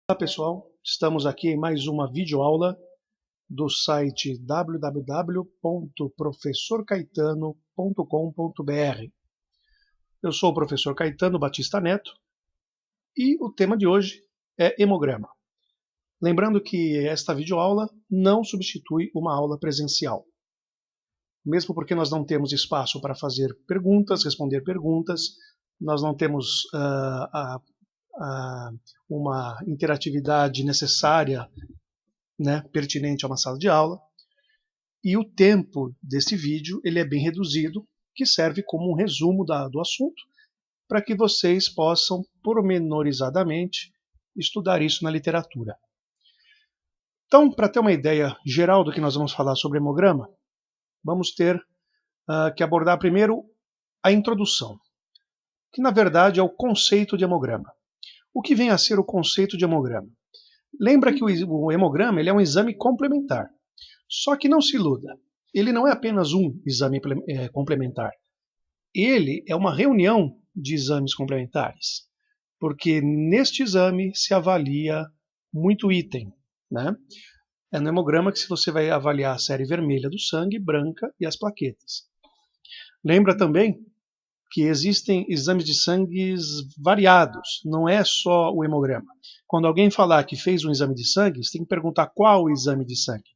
Olá pessoal, estamos aqui em mais uma videoaula do site www.professorcaetano.com.br. Eu sou o professor Caetano Batista Neto e o tema de hoje é hemograma. Lembrando que esta videoaula não substitui uma aula presencial. Mesmo porque nós não temos espaço para fazer perguntas, responder perguntas, nós não temos uma interatividade necessária, pertinente a uma sala de aula, e o tempo desse vídeo ele é bem reduzido, que serve como um resumo do assunto, para que vocês possam pormenorizadamente estudar isso na literatura. Então, para ter uma ideia geral do que nós vamos falar sobre hemograma, vamos ter que abordar primeiro a introdução, que na verdade é o conceito de hemograma. O que vem a ser o conceito de hemograma? Lembra que o hemograma ele é um exame complementar. Só que não se iluda, ele não é apenas um exame complementar. Ele é uma reunião de exames complementares, porque neste exame se avalia muito item. É no hemograma que você vai avaliar a série vermelha do sangue, branca e as plaquetas. Lembra também que existem exames de sangue variados, não é só o hemograma. Quando alguém falar que fez um exame de sangue, você tem que perguntar qual o exame de sangue.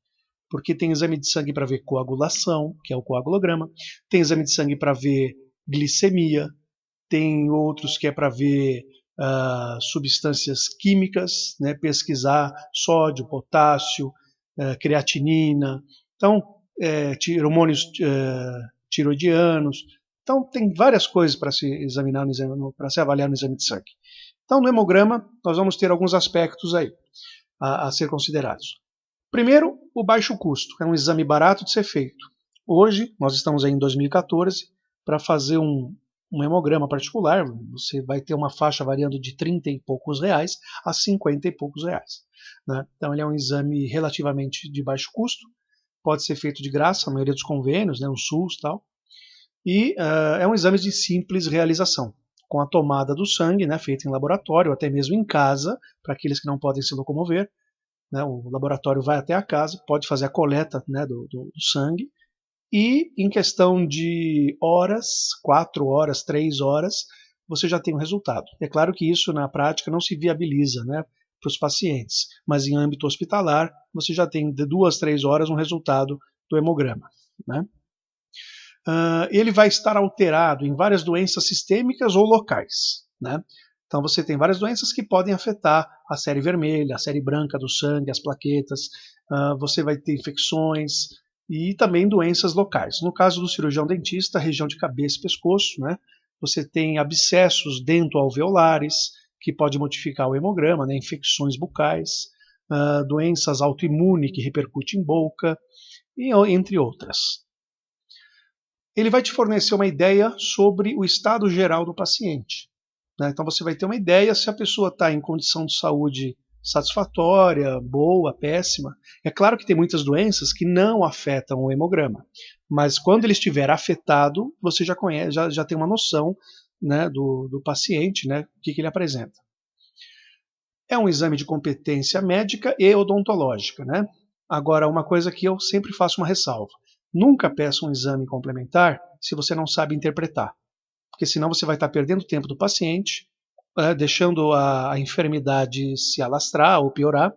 Porque tem exame de sangue para ver coagulação, que é o coagulograma, tem exame de sangue para ver glicemia, tem outros que é para ver substâncias químicas, pesquisar sódio, potássio, creatinina, então hormônios tiroidianos. Então tem várias coisas para se examinar para se avaliar no exame de sangue. Então no hemograma nós vamos ter alguns aspectos aí a ser considerados. Primeiro, o baixo custo, é um exame barato de ser feito. Hoje, nós estamos aí em 2014, para fazer um hemograma particular, você vai ter uma faixa variando de 30 e poucos reais a 50 e poucos reais. Então ele é um exame relativamente de baixo custo, pode ser feito de graça, a maioria dos convênios, o SUS e tal, e é um exame de simples realização, com a tomada do sangue, feita em laboratório, ou até mesmo em casa, para aqueles que não podem se locomover. O laboratório vai até a casa, pode fazer a coleta do sangue, e em questão de horas, 4 horas, 3 horas, você já tem o resultado. É claro que isso na prática não se viabiliza para os pacientes, mas em âmbito hospitalar você já tem de 2 a 3 horas um resultado do hemograma. Ele vai estar alterado em várias doenças sistêmicas ou locais. Então você tem várias doenças que podem afetar a série vermelha, a série branca do sangue, as plaquetas, você vai ter infecções e também doenças locais. No caso do cirurgião dentista, região de cabeça e pescoço, você tem abscessos dentoalveolares, que pode modificar o hemograma, infecções bucais, doenças autoimunes que repercutem em boca, e entre outras. Ele vai te fornecer uma ideia sobre o estado geral do paciente. Então você vai ter uma ideia se a pessoa está em condição de saúde satisfatória, boa, péssima. É claro que tem muitas doenças que não afetam o hemograma, mas quando ele estiver afetado, você já conhece, já tem uma noção do paciente, o que ele apresenta. É um exame de competência médica e odontológica. Agora, uma coisa que eu sempre faço uma ressalva. Nunca peça um exame complementar se você não sabe interpretar, porque senão você vai estar perdendo o tempo do paciente, deixando a enfermidade se alastrar ou piorar,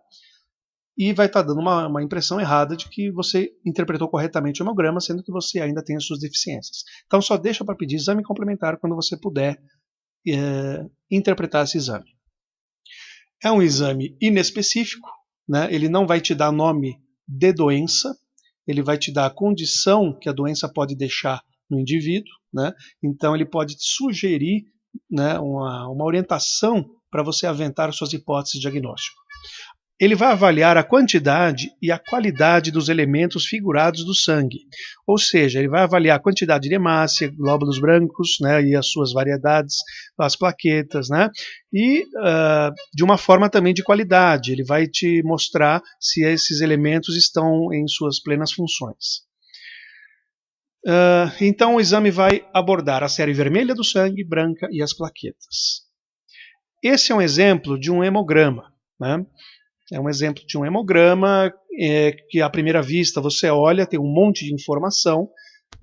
e vai estar dando uma impressão errada de que você interpretou corretamente o hemograma, sendo que você ainda tem as suas deficiências. Então só deixa para pedir exame complementar quando você puder interpretar esse exame. É um exame inespecífico, ele não vai te dar nome de doença, ele vai te dar a condição que a doença pode deixar no indivíduo, então ele pode te sugerir uma orientação para você aventar suas hipóteses de diagnóstico. Ele vai avaliar a quantidade e a qualidade dos elementos figurados do sangue, ou seja, ele vai avaliar a quantidade de hemácia, glóbulos brancos, e as suas variedades, as plaquetas, e de uma forma também de qualidade, ele vai te mostrar se esses elementos estão em suas plenas funções. Então o exame vai abordar a série vermelha do sangue, branca e as plaquetas. Esse é um exemplo de um hemograma. né? É um exemplo de um hemograma que à primeira vista você olha, tem um monte de informação,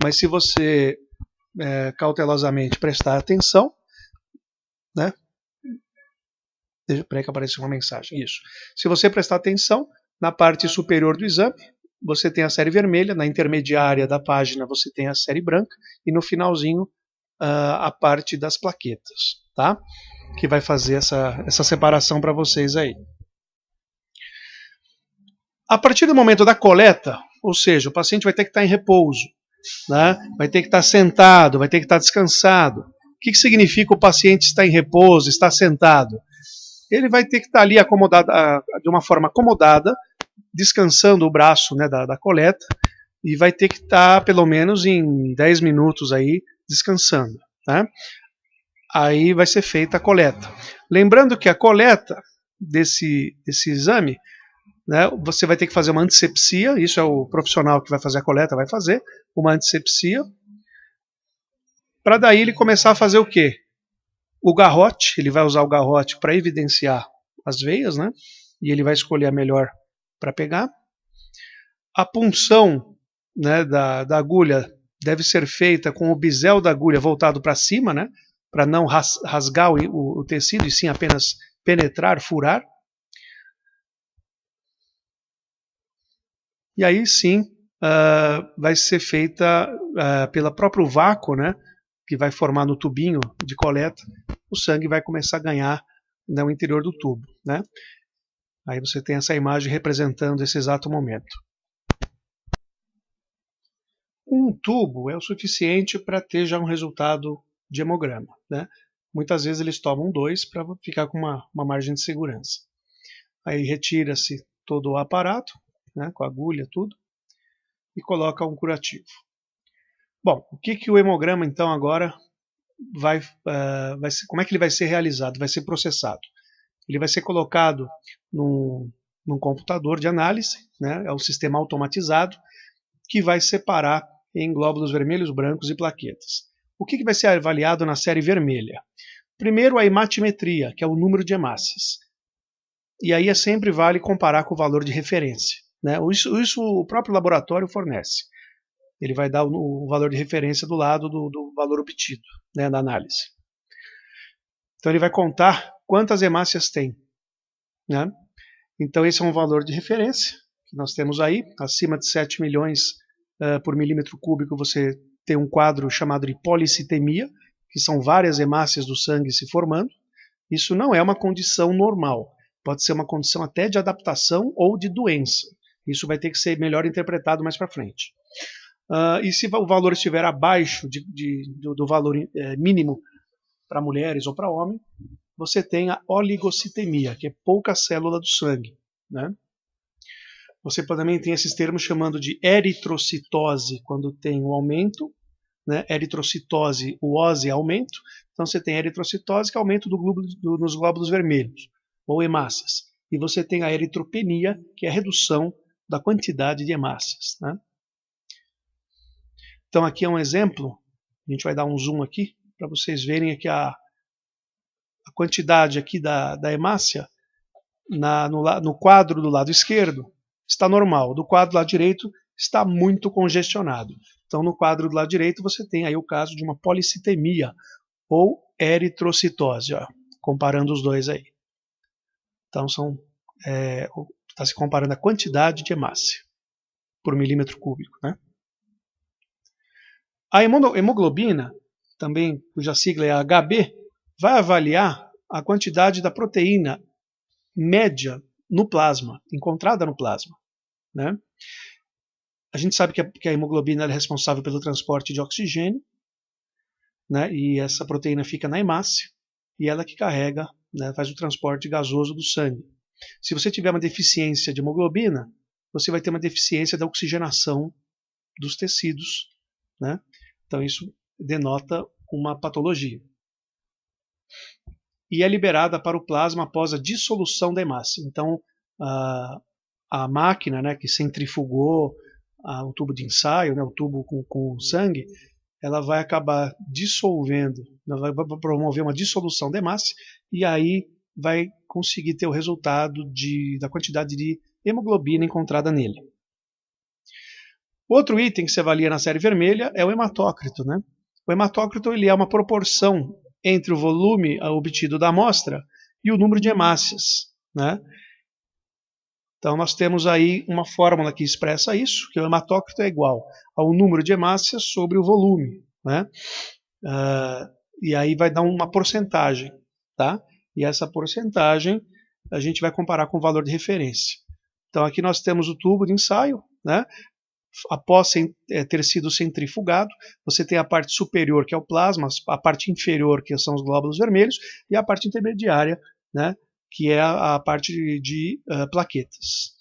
mas se você cautelosamente prestar atenção, né? Peraí que apareceu uma mensagem. Isso. Se você prestar atenção, na parte superior do exame, você tem a série vermelha, na intermediária da página você tem a série branca, e no finalzinho a parte das plaquetas, tá? Que vai fazer essa separação para vocês aí. A partir do momento da coleta, ou seja, o paciente vai ter que estar em repouso, né? Vai ter que estar sentado, vai ter que estar descansado. O que significa o paciente estar em repouso, estar sentado? Ele vai ter que estar ali acomodado, de uma forma acomodada, descansando o braço, né, da coleta, e vai ter que estar pelo menos em 10 minutos aí descansando, né? Aí vai ser feita a coleta. Lembrando que a coleta desse exame, né, você vai ter que fazer uma antisepsia, isso é o profissional que vai fazer a coleta, vai fazer uma antisepsia, para daí ele começar a fazer o quê? O garrote, ele vai usar o garrote para evidenciar as veias, né? E ele vai escolher a melhor para pegar. A punção, né, da agulha deve ser feita com o bisel da agulha voltado para cima, né? Para não rasgar o tecido e sim apenas penetrar, furar. E aí sim vai ser feita pelo próprio vácuo, né? Que vai formar no tubinho de coleta, o sangue vai começar a ganhar no interior do tubo, né? Aí você tem essa imagem representando esse exato momento. Um tubo é o suficiente para ter já um resultado de hemograma, né? Muitas vezes eles tomam 2 para ficar com uma margem de segurança. Aí retira-se todo o aparato, né, com a agulha, tudo, e coloca um curativo. Bom, o que o hemograma então agora vai ser, como é que ele vai ser realizado? Vai ser processado. Ele vai ser colocado num computador de análise, né? É um sistema automatizado que vai separar em glóbulos vermelhos, brancos e plaquetas. O que vai ser avaliado na série vermelha? Primeiro, a hematimetria, que é o número de hemácias. E aí sempre vale comparar com o valor de referência, né? Isso o próprio laboratório fornece. Ele vai dar o valor de referência do lado do valor obtido, né, na análise. Então ele vai contar quantas hemácias tem, né? Então esse é um valor de referência que nós temos aí, acima de 7 milhões por milímetro cúbico você tem um quadro chamado de policitemia, que são várias hemácias do sangue se formando. Isso não é uma condição normal, pode ser uma condição até de adaptação ou de doença. Isso vai ter que ser melhor interpretado mais para frente. E se o valor estiver abaixo do valor mínimo para mulheres ou para homem, você tem a oligocitemia, que é pouca célula do sangue, né? Você também tem esses termos chamando de eritrocitose, quando tem um aumento, né? Eritrocitose, o OSE é aumento, então você tem eritrocitose, que é aumento nos glóbulos vermelhos, ou hemácias. E você tem a eritropenia, que é a redução da quantidade de hemácias, né? Então aqui é um exemplo, a gente vai dar um zoom aqui, para vocês verem aqui a quantidade aqui da hemácia no quadro do lado esquerdo está normal, do quadro do lado direito está muito congestionado. Então no quadro do lado direito você tem aí o caso de uma policitemia ou eritrocitose, ó, comparando os dois aí. Então está se comparando a quantidade de hemácia por milímetro cúbico, né? A hemoglobina, também cuja sigla é HB, vai avaliar a quantidade da proteína média no plasma, encontrada no plasma, né? A gente sabe que a hemoglobina é responsável pelo transporte de oxigênio, né? E essa proteína fica na hemácia e ela que carrega, né, faz o transporte gasoso do sangue. Se você tiver uma deficiência de hemoglobina, você vai ter uma deficiência da oxigenação dos tecidos, né? Então isso denota uma patologia. E é liberada para o plasma após a dissolução da hemácia. Então a máquina, né, que centrifugou o tubo de ensaio, né, o tubo com sangue, ela vai acabar dissolvendo, ela vai promover uma dissolução da hemácia e aí vai conseguir ter o resultado da quantidade de hemoglobina encontrada nele. Outro item que se avalia na série vermelha é o hematócrito, né? O hematócrito ele é uma proporção entre o volume obtido da amostra e o número de hemácias, né? Então nós temos aí uma fórmula que expressa isso, que o hematócrito é igual ao número de hemácias sobre o volume, né? E aí vai dar uma porcentagem, tá? E essa porcentagem a gente vai comparar com o valor de referência. Então aqui nós temos o tubo de ensaio, né? Após ter sido centrifugado, você tem a parte superior, que é o plasma, a parte inferior, que são os glóbulos vermelhos, e a parte intermediária, né, que é a parte de plaquetas.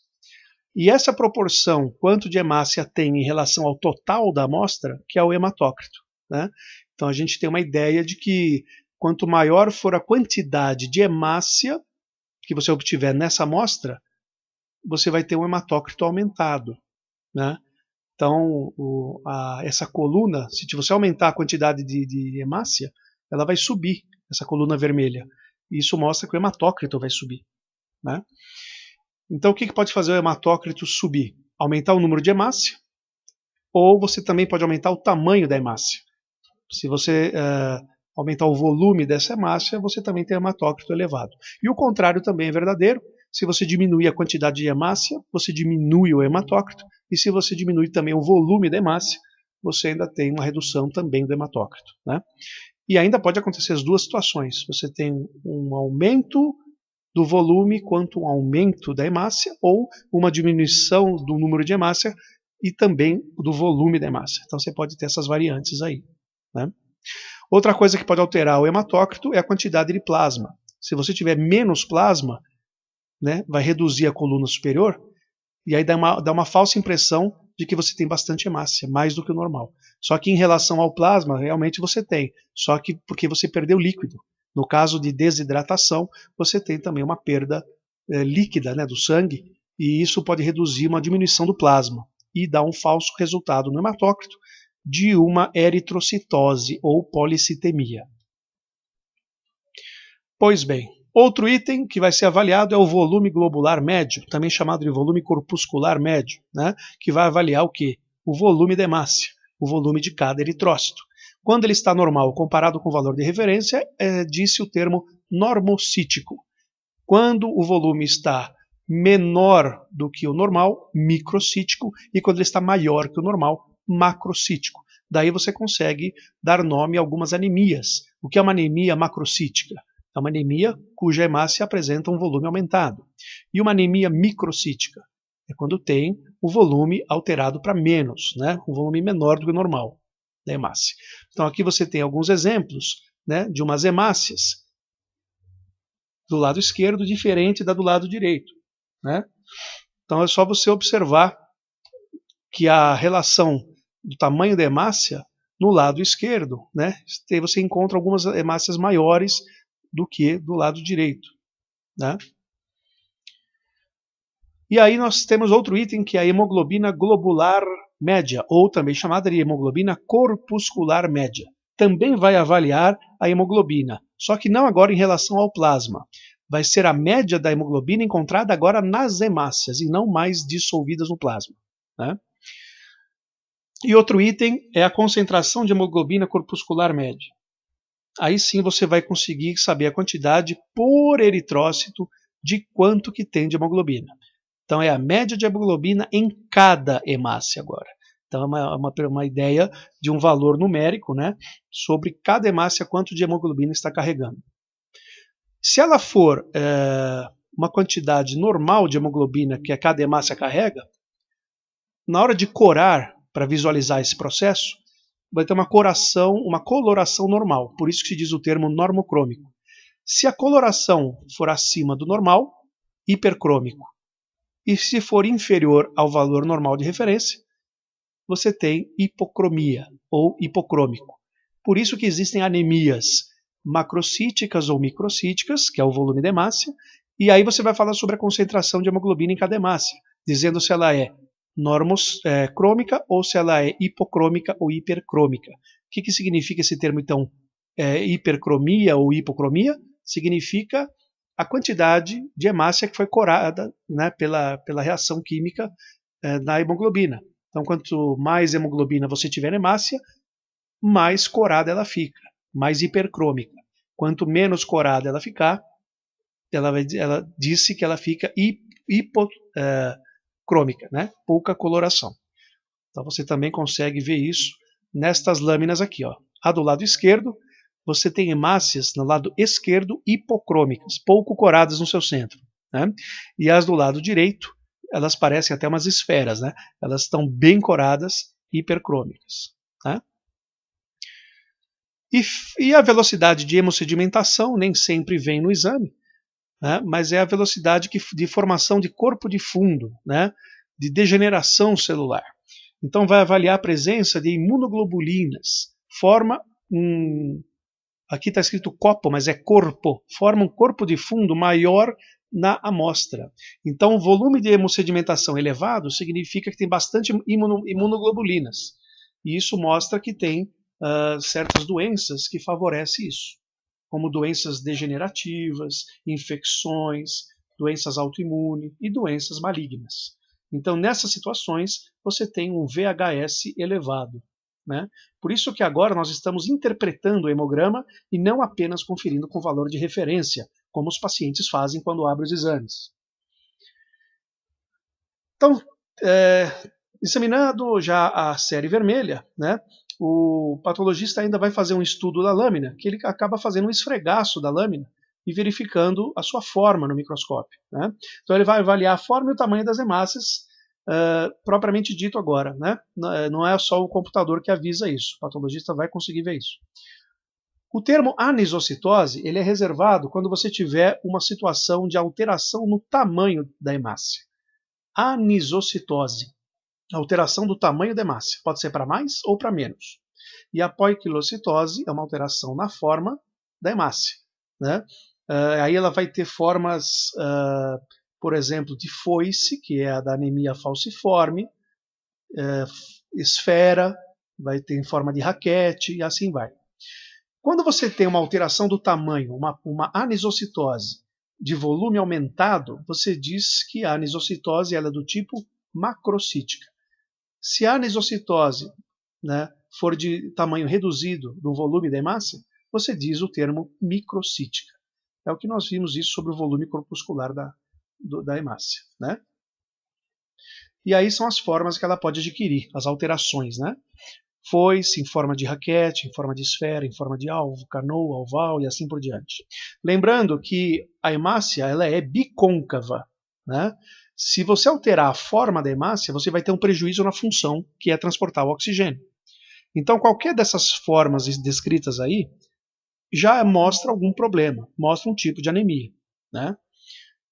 E essa proporção, quanto de hemácia tem em relação ao total da amostra, que é o hematócrito, né? Então a gente tem uma ideia de que quanto maior for a quantidade de hemácia que você obtiver nessa amostra, você vai ter um hematócrito aumentado, né? Então, essa coluna, se você aumentar a quantidade de hemácia, ela vai subir, essa coluna vermelha. E isso mostra que o hematócrito vai subir, né? Então, o que pode fazer o hematócrito subir? Aumentar o número de hemácia, ou você também pode aumentar o tamanho da hemácia. Se você aumentar o volume dessa hemácia, você também tem hematócrito elevado. E o contrário também é verdadeiro. Se você diminuir a quantidade de hemácia, você diminui o hematócrito, e se você diminui também o volume da hemácia, você ainda tem uma redução também do hematócrito, né? E ainda pode acontecer as duas situações. Você tem um aumento do volume quanto um aumento da hemácia, ou uma diminuição do número de hemácia e também do volume da hemácia. Então você pode ter essas variantes aí, né? Outra coisa que pode alterar o hematócrito é a quantidade de plasma. Se você tiver menos plasma, né, vai reduzir a coluna superior, e aí dá uma falsa impressão de que você tem bastante hemácia, mais do que o normal. Só que em relação ao plasma, realmente você tem, só que porque você perdeu líquido. No caso de desidratação, você tem também uma perda líquida, né, do sangue, e isso pode reduzir uma diminuição do plasma, e dar um falso resultado no hematócrito de uma eritrocitose ou policitemia. Pois bem, outro item que vai ser avaliado é o volume globular médio, também chamado de volume corpuscular médio, né? Que vai avaliar o quê? O volume da hemácia, o volume de cada eritrócito. Quando ele está normal comparado com o valor de referência, diz-se o termo normocítico. Quando o volume está menor do que o normal, microcítico, e quando ele está maior que o normal, macrocítico. Daí você consegue dar nome a algumas anemias. O que é uma anemia macrocítica? É uma anemia cuja hemácia apresenta um volume aumentado. E uma anemia microcítica é quando tem o volume alterado para menos, né? Um volume menor do que o normal da hemácia. Então aqui você tem alguns exemplos, né, de umas hemácias do lado esquerdo diferente da do lado direito, né? Então é só você observar que a relação do tamanho da hemácia no lado esquerdo, né, você encontra algumas hemácias maiores do que do lado direito, né? E aí nós temos outro item que é a hemoglobina globular média, ou também chamada de hemoglobina corpuscular média. Também vai avaliar a hemoglobina, só que não agora em relação ao plasma. Vai ser a média da hemoglobina encontrada agora nas hemácias e não mais dissolvidas no plasma, né? E outro item é a concentração de hemoglobina corpuscular média. Aí sim você vai conseguir saber a quantidade por eritrócito de quanto que tem de hemoglobina. Então é a média de hemoglobina em cada hemácia agora. Então é uma ideia de um valor numérico, né, sobre cada hemácia quanto de hemoglobina está carregando. Se ela for uma quantidade normal de hemoglobina que a cada hemácia carrega, na hora de corar, para visualizar esse processo, vai ter uma coloração normal, por isso que se diz o termo normocrômico. Se a coloração for acima do normal, hipercrômico. E se for inferior ao valor normal de referência, você tem hipocromia ou hipocrômico. Por isso que existem anemias macrocíticas ou microcíticas, que é o volume da hemácia, e aí você vai falar sobre a concentração de hemoglobina em cada hemácia, dizendo se ela é normocrômica ou se ela é hipocrômica ou hipercrômica. O que significa esse termo, então? Hipercromia ou hipocromia? Significa a quantidade de hemácia que foi corada, né, pela reação química na hemoglobina. Então, quanto mais hemoglobina você tiver na hemácia, mais corada ela fica, mais hipercrômica. Quanto menos corada ela ficar, ela disse que ela fica hipocrômica, né? Pouca coloração. Então você também consegue ver isso nestas lâminas aqui, ó. A do lado esquerdo, você tem hemácias no lado esquerdo hipocrômicas, pouco coradas no seu centro, né? E as do lado direito, elas parecem até umas esferas, né? Elas estão bem coradas, hipercrômicas, né? E a velocidade de hemossedimentação nem sempre vem no exame, né? Mas é a velocidade de formação de corpo de fundo, né? De degeneração celular. Então vai avaliar a presença de imunoglobulinas, forma aqui está escrito copo, mas é corpo, forma um corpo de fundo maior na amostra. Então o volume de hemossedimentação elevado significa que tem bastante imunoglobulinas, e isso mostra que tem certas doenças que favorecem isso, como doenças degenerativas, infecções, doenças autoimunes e doenças malignas. Então, nessas situações, você tem um VHS elevado, né? Por isso que agora nós estamos interpretando o hemograma e não apenas conferindo com valor de referência, como os pacientes fazem quando abrem os exames. Então, examinando já a série vermelha, né? O patologista ainda vai fazer um estudo da lâmina, que ele acaba fazendo um esfregaço da lâmina e verificando a sua forma no microscópio, né? Então ele vai avaliar a forma e o tamanho das hemácias, propriamente dito agora, né? Não é só o computador que avisa isso, o patologista vai conseguir ver isso. O termo anisocitose ele é reservado quando você tiver uma situação de alteração no tamanho da hemácia. Anisocitose, alteração do tamanho da hemácia, pode ser para mais ou para menos. E a poiquilocitose é uma alteração na forma da hemácia, né? Aí ela vai ter formas, por exemplo, de foice, que é a da anemia falciforme, esfera, vai ter em forma de raquete e assim vai. Quando você tem uma alteração do tamanho, uma anisocitose de volume aumentado, você diz que a anisocitose ela é do tipo macrocítica. Se a anisocitose, né, for de tamanho reduzido do volume da hemácia, você diz o termo microcítica. É o que nós vimos isso sobre o volume corpuscular da hemácia, né? E aí são as formas que ela pode adquirir, as alterações, né? Foice em forma de raquete, em forma de esfera, em forma de alvo, canoa, oval e assim por diante. Lembrando que a hemácia ela é bicôncava, né? Se você alterar a forma da hemácia, você vai ter um prejuízo na função, que é transportar o oxigênio. Então, qualquer dessas formas descritas aí já mostra algum problema, mostra um tipo de anemia, né?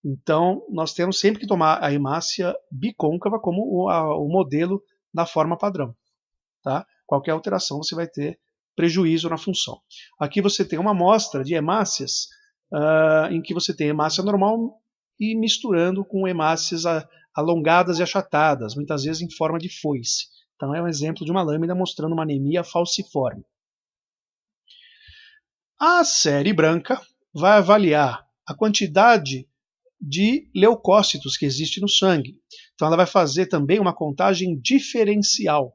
Então, nós temos sempre que tomar a hemácia bicôncava como o modelo da forma padrão, tá? Qualquer alteração você vai ter prejuízo na função. Aqui você tem uma amostra de hemácias em que você tem hemácia normal e misturando com hemácias alongadas e achatadas, muitas vezes em forma de foice. Então é um exemplo de uma lâmina mostrando uma anemia falciforme. A série branca vai avaliar a quantidade de leucócitos que existe no sangue. Então ela vai fazer também uma contagem diferencial. O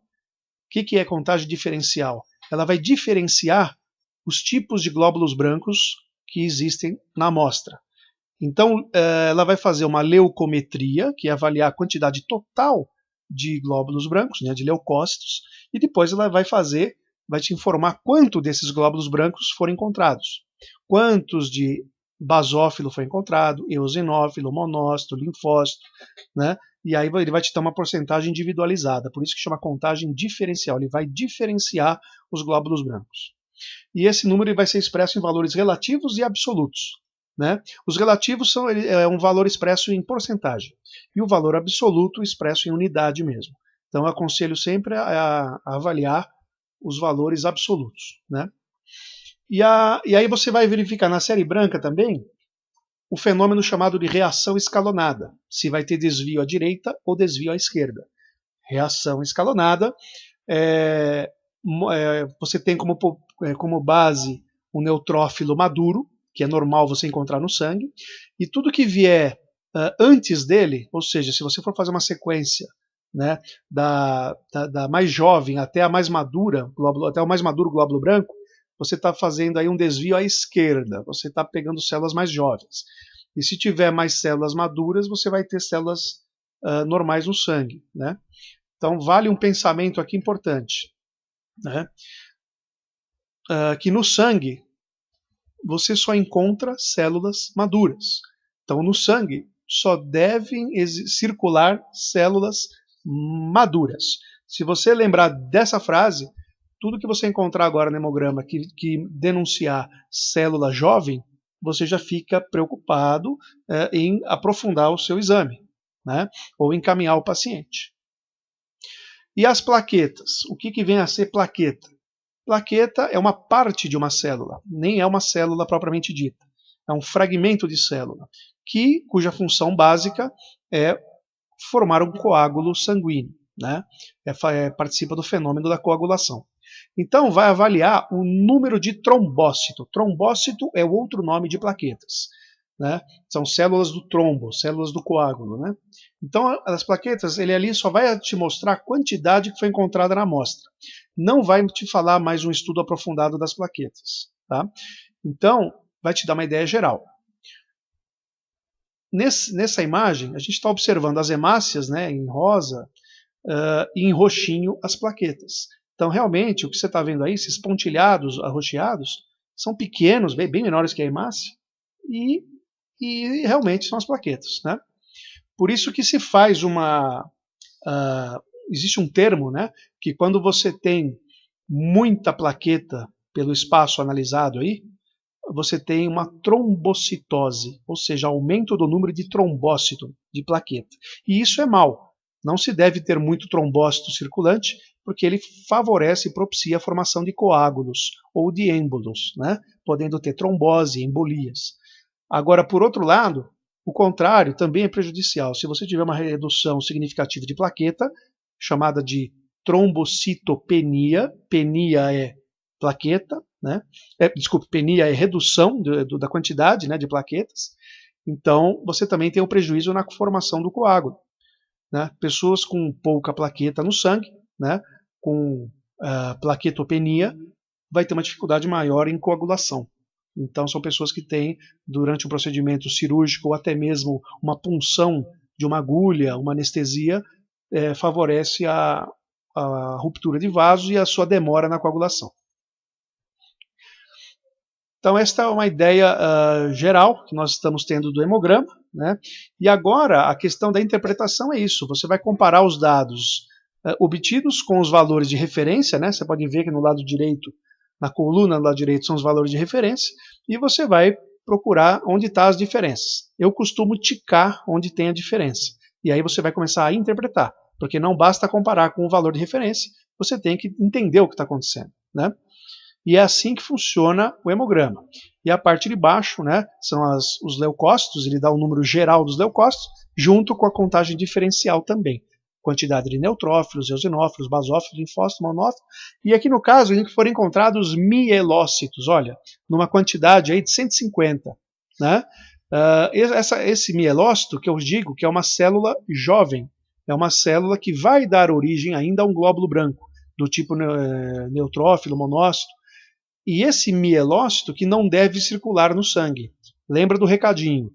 que é contagem diferencial? Ela vai diferenciar os tipos de glóbulos brancos que existem na amostra. Então, ela vai fazer uma leucometria, que é avaliar a quantidade total de glóbulos brancos, né, de leucócitos, e depois ela vai te informar quanto desses glóbulos brancos foram encontrados. Quantos de basófilo foi encontrado, eosinófilo, monócito, linfócito, né? E aí ele vai te dar uma porcentagem individualizada, por isso que chama contagem diferencial, ele vai diferenciar os glóbulos brancos. E esse número vai ser expresso em valores relativos e absolutos, né? Os relativos são um valor expresso em porcentagem, e o valor absoluto expresso em unidade mesmo. Então eu aconselho sempre a avaliar os valores absolutos, né? E aí você vai verificar na série branca também o fenômeno chamado de reação escalonada, se vai ter desvio à direita ou desvio à esquerda. Reação escalonada, você tem como base um neutrófilo maduro, que é normal você encontrar no sangue, e tudo que vier antes dele, ou seja, se você for fazer uma sequência, né, da mais jovem até a mais madura, até o mais maduro glóbulo branco, você está fazendo aí um desvio à esquerda, você está pegando células mais jovens. E se tiver mais células maduras, você vai ter células normais no sangue, né? Então vale um pensamento aqui importante, né? Que no sangue você só encontra células maduras. Então no sangue só devem circular células maduras. Se você lembrar dessa frase, tudo que você encontrar agora no hemograma que denunciar célula jovem, você já fica preocupado em aprofundar o seu exame, né? Ou encaminhar o paciente. E as plaquetas? O que vem a ser plaqueta? Plaqueta é uma parte de uma célula, nem é uma célula propriamente dita. É um fragmento de célula, cuja função básica é formar um coágulo sanguíneo, né? Participa do fenômeno da coagulação. Então vai avaliar o número de trombócito. Trombócito é o outro nome de plaquetas, né? São células do trombo, células do coágulo, né? Então as plaquetas, ele ali só vai te mostrar a quantidade que foi encontrada na amostra. Não vai te falar mais um estudo aprofundado das plaquetas, tá? Então vai te dar uma ideia geral. Nessa imagem, a gente está observando as hemácias, né, em rosa, e em roxinho as plaquetas. Então, realmente, o que você está vendo aí, esses pontilhados arroxeados, são pequenos, bem menores que a hemácia, e realmente são as plaquetas, né? Por isso que se faz existe um termo, né, que quando você tem muita plaqueta pelo espaço analisado aí, você tem uma trombocitose, ou seja, aumento do número de trombócito de plaqueta. E isso é mal. Não se deve ter muito trombócito circulante, porque ele favorece e propicia a formação de coágulos ou de êmbolos, né? Podendo ter trombose, embolias. Agora, por outro lado, o contrário também é prejudicial. Se você tiver uma redução significativa de plaqueta, chamada de trombocitopenia, penia é plaqueta, né? Desculpe, penia é redução da quantidade, né, de plaquetas. Então, você também tem um prejuízo na formação do coágulo, né? Pessoas com pouca plaqueta no sangue, né, com plaquetopenia, vai ter uma dificuldade maior em coagulação. Então, são pessoas que têm, durante um procedimento cirúrgico ou até mesmo uma punção de uma agulha, uma anestesia, favorece a ruptura de vasos e a sua demora na coagulação. Então, esta é uma ideia geral que nós estamos tendo do hemograma, né? E agora, a questão da interpretação é isso. Você vai comparar os dados obtidos com os valores de referência, né? Você pode ver que no lado direito, na coluna do lado direito, são os valores de referência, e você vai procurar onde estão as diferenças. Eu costumo ticar onde tem a diferença. E aí você vai começar a interpretar, porque não basta comparar com o valor de referência, você tem que entender o que está acontecendo, né? E é assim que funciona o hemograma. E a parte de baixo, né, são os leucócitos, ele dá o número geral dos leucócitos, junto com a contagem diferencial também. Quantidade de neutrófilos, eosinófilos, basófilos, linfócitos, monófilos. E aqui no caso, em que foram encontrados mielócitos, olha, numa quantidade aí de 150. Né? Esse mielócito, que eu digo que é uma célula jovem, é uma célula que vai dar origem ainda a um glóbulo branco, do tipo neutrófilo, monócito. E esse mielócito que não deve circular no sangue. Lembra do recadinho.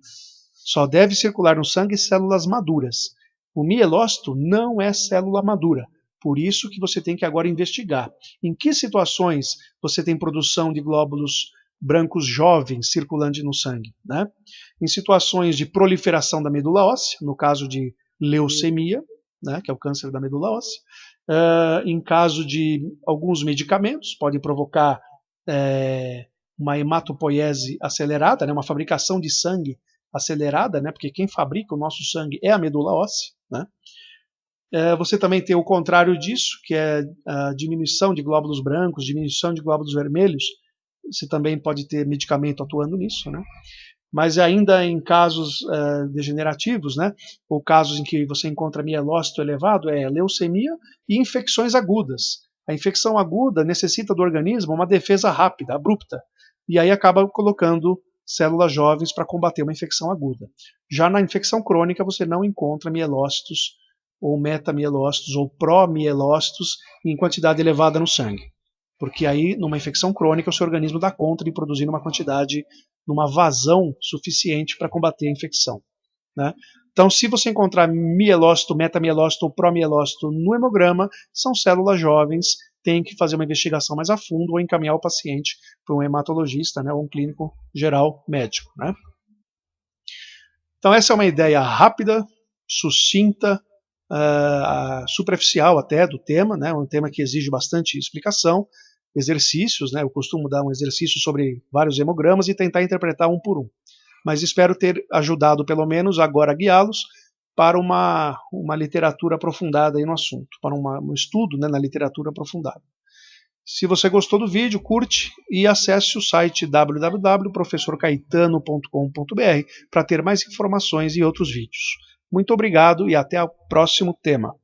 Só deve circular no sangue células maduras. O mielócito não é célula madura. Por isso que você tem que agora investigar. Em que situações você tem produção de glóbulos brancos jovens circulando no sangue, né? Em situações de proliferação da medula óssea, no caso de leucemia, né, que é o câncer da medula óssea. Em caso de alguns medicamentos, podem provocar uma hematopoiese acelerada, né, uma fabricação de sangue acelerada, né, porque quem fabrica o nosso sangue é a medula óssea. Né? Você também tem o contrário disso, que é a diminuição de glóbulos brancos, diminuição de glóbulos vermelhos. Você também pode ter medicamento atuando nisso. Né? Mas ainda em casos degenerativos, né, ou casos em que você encontra mielócito elevado, é leucemia e infecções agudas. A infecção aguda necessita do organismo uma defesa rápida, abrupta, e aí acaba colocando células jovens para combater uma infecção aguda. Já na infecção crônica você não encontra mielócitos ou metamielócitos ou promielócitos em quantidade elevada no sangue, porque aí numa infecção crônica o seu organismo dá conta de produzir uma quantidade, numa vazão suficiente para combater a infecção, né? Então, se você encontrar mielócito, metamielócito ou promielócito no hemograma, são células jovens, tem que fazer uma investigação mais a fundo ou encaminhar o paciente para um hematologista, né, ou um clínico geral médico, né? Então, essa é uma ideia rápida, sucinta, superficial até do tema, né, um tema que exige bastante explicação, exercícios, né, eu costumo dar um exercício sobre vários hemogramas e tentar interpretar um por um. Mas espero ter ajudado, pelo menos, agora a guiá-los para uma literatura aprofundada aí no assunto, para um estudo, né, na literatura aprofundada. Se você gostou do vídeo, curte e acesse o site www.professorcaetano.com.br para ter mais informações e outros vídeos. Muito obrigado e até o próximo tema.